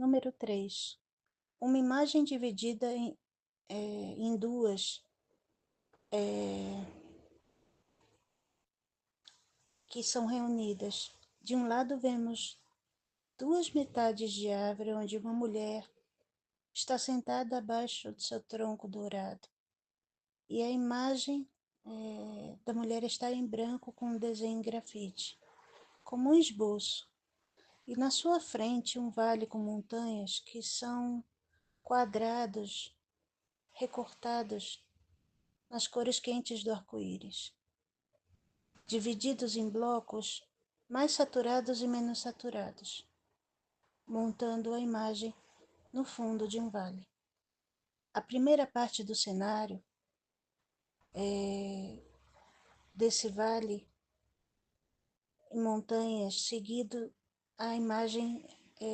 Número 3. Uma imagem dividida em duas, que são reunidas. De um lado vemos duas metades de árvore onde uma mulher está sentada abaixo do seu tronco dourado. E a imagem da mulher está em branco com um desenho em grafite, como um esboço. E na sua frente um vale com montanhas que são quadrados recortados nas cores quentes do arco-íris, divididos em blocos mais saturados e menos saturados, montando a imagem no fundo de um vale. A primeira parte do cenário desse vale em montanhas, seguido a imagem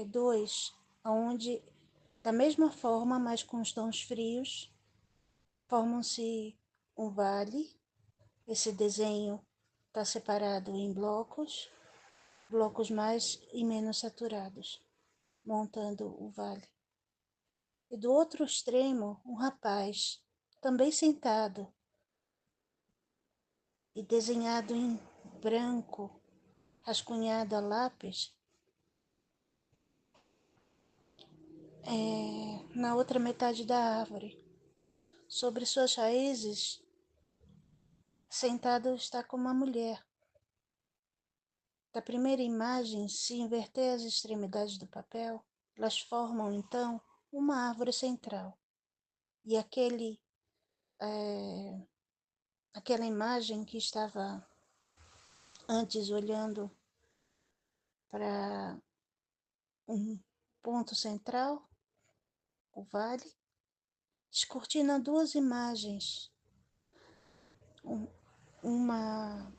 2, onde, da mesma forma, mas com os tons frios, formam-se um vale. Esse desenho está separado em blocos mais e menos saturados, montando o vale. E do outro extremo, um rapaz, também sentado e desenhado em branco, rascunhado a lápis, na outra metade da árvore. Sobre suas raízes, sentado está como uma mulher. Da primeira imagem, se inverter as extremidades do papel, elas formam então uma árvore central. E aquela imagem que estava antes olhando para um ponto central, o vale, descortina duas imagens, uma,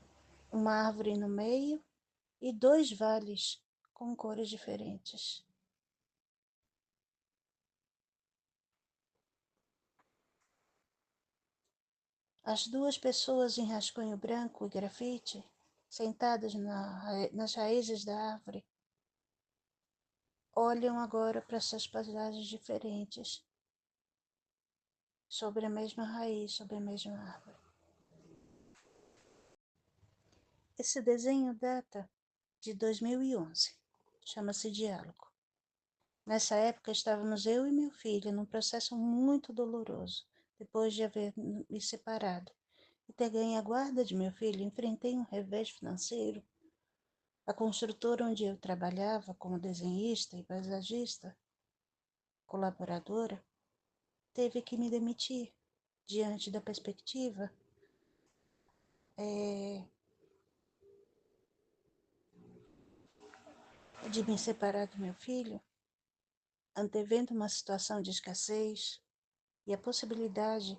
uma árvore no meio e dois vales com cores diferentes. As duas pessoas em rascunho branco e grafite, sentadas nas raízes da árvore, olham agora para essas paisagens diferentes, sobre a mesma raiz, sobre a mesma árvore. Esse desenho data de 2011, chama-se Diálogo. Nessa época estávamos eu e meu filho num processo muito doloroso, depois de haver me separado. E ter ganho a guarda de meu filho, enfrentei um revés financeiro. A construtora onde eu trabalhava como desenhista e paisagista, colaboradora, teve que me demitir diante da perspectiva de me separar do meu filho, antevendo uma situação de escassez e a possibilidade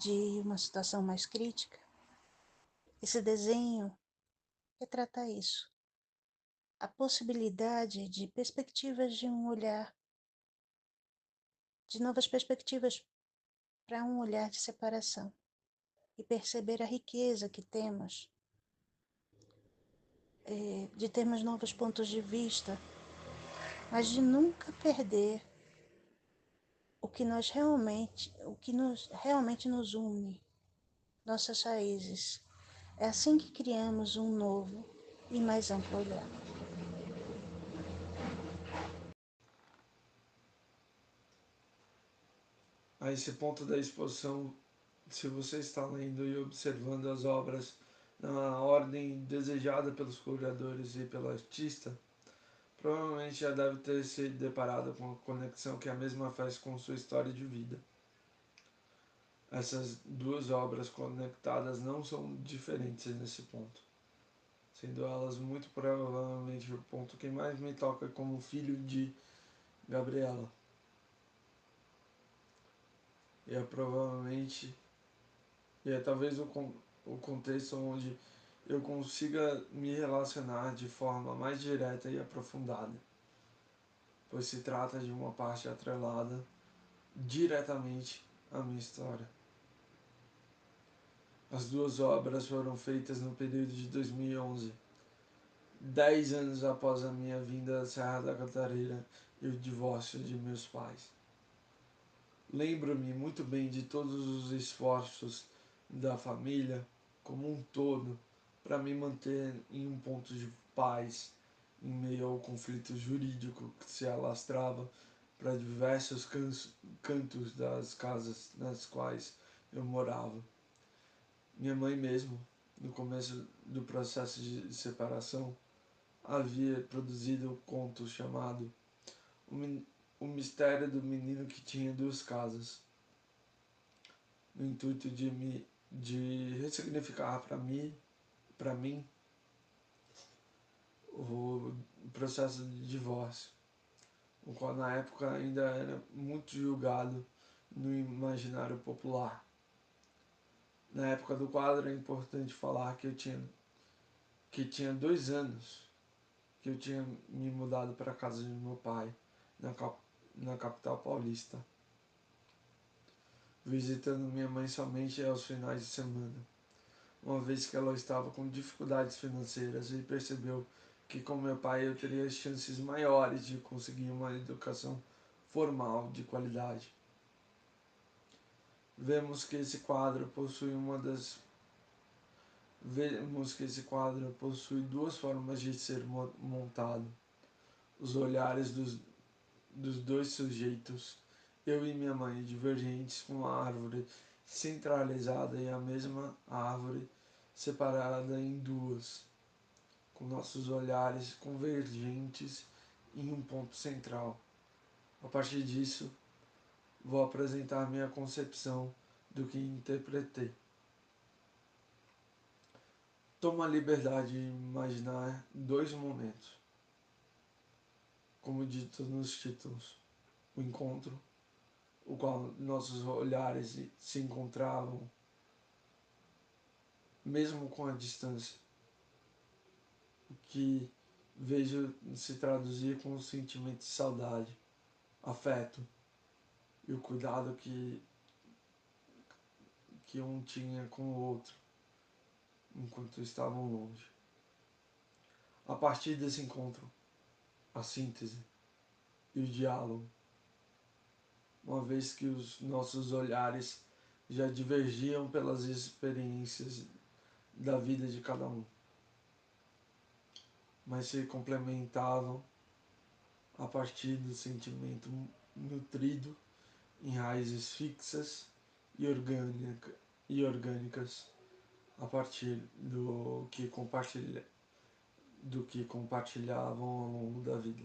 de uma situação mais crítica. Esse desenho retrata isso, a possibilidade de perspectivas de um olhar, de novas perspectivas para um olhar de separação e perceber a riqueza que temos de termos novos pontos de vista, mas de nunca perder o que realmente nos une, nossas raízes. É assim que criamos um novo e mais amplo olhar. A esse ponto da exposição, se você está lendo e observando as obras na ordem desejada pelos curadores e pelo artista, provavelmente já deve ter se deparado com a conexão que a mesma faz com sua história de vida. Essas duas obras conectadas não são diferentes nesse ponto, sendo elas muito provavelmente o ponto que mais me toca como filho de Gabriela. E é provavelmente, e é talvez o contexto onde eu consiga me relacionar de forma mais direta e aprofundada, pois se trata de uma parte atrelada diretamente à minha história. As duas obras foram feitas no período de 2011, 10 anos após a minha vinda à Serra da Cantareira e o divórcio de meus pais. Lembro-me muito bem de todos os esforços da família como um todo para me manter em um ponto de paz em meio ao conflito jurídico que se alastrava para diversos cantos das casas nas quais eu morava. Minha mãe mesmo, no começo do processo de separação, havia produzido um conto chamado O Mistério do Menino que Tinha Duas Casas, no intuito de ressignificar para mim, o processo de divórcio, o qual na época ainda era muito julgado no imaginário popular. Na época do quadro é importante falar que tinha 2 anos que eu tinha me mudado para a casa de meu pai, na capital paulista, visitando minha mãe somente aos finais de semana, uma vez que ela estava com dificuldades financeiras e percebeu que com meu pai eu teria chances maiores de conseguir uma educação formal de qualidade. Vemos que esse quadro possui duas formas de ser montado: os olhares dos dois sujeitos, eu e minha mãe, divergentes, com a árvore centralizada e a mesma árvore separada em duas, com nossos olhares convergentes em um ponto central. A partir disso, vou apresentar minha concepção do que interpretei. Tomo a liberdade de imaginar dois momentos, como dito nos títulos: o encontro, o qual nossos olhares se encontravam, mesmo com a distância, o que vejo se traduzir com o sentimento de saudade, afeto e o cuidado que um tinha com o outro enquanto estavam longe. A partir desse encontro, a síntese e o diálogo, uma vez que os nossos olhares já divergiam pelas experiências da vida de cada um, mas se complementavam a partir do sentimento nutrido em raízes fixas e orgânicas a partir do que compartilhavam ao longo da vida.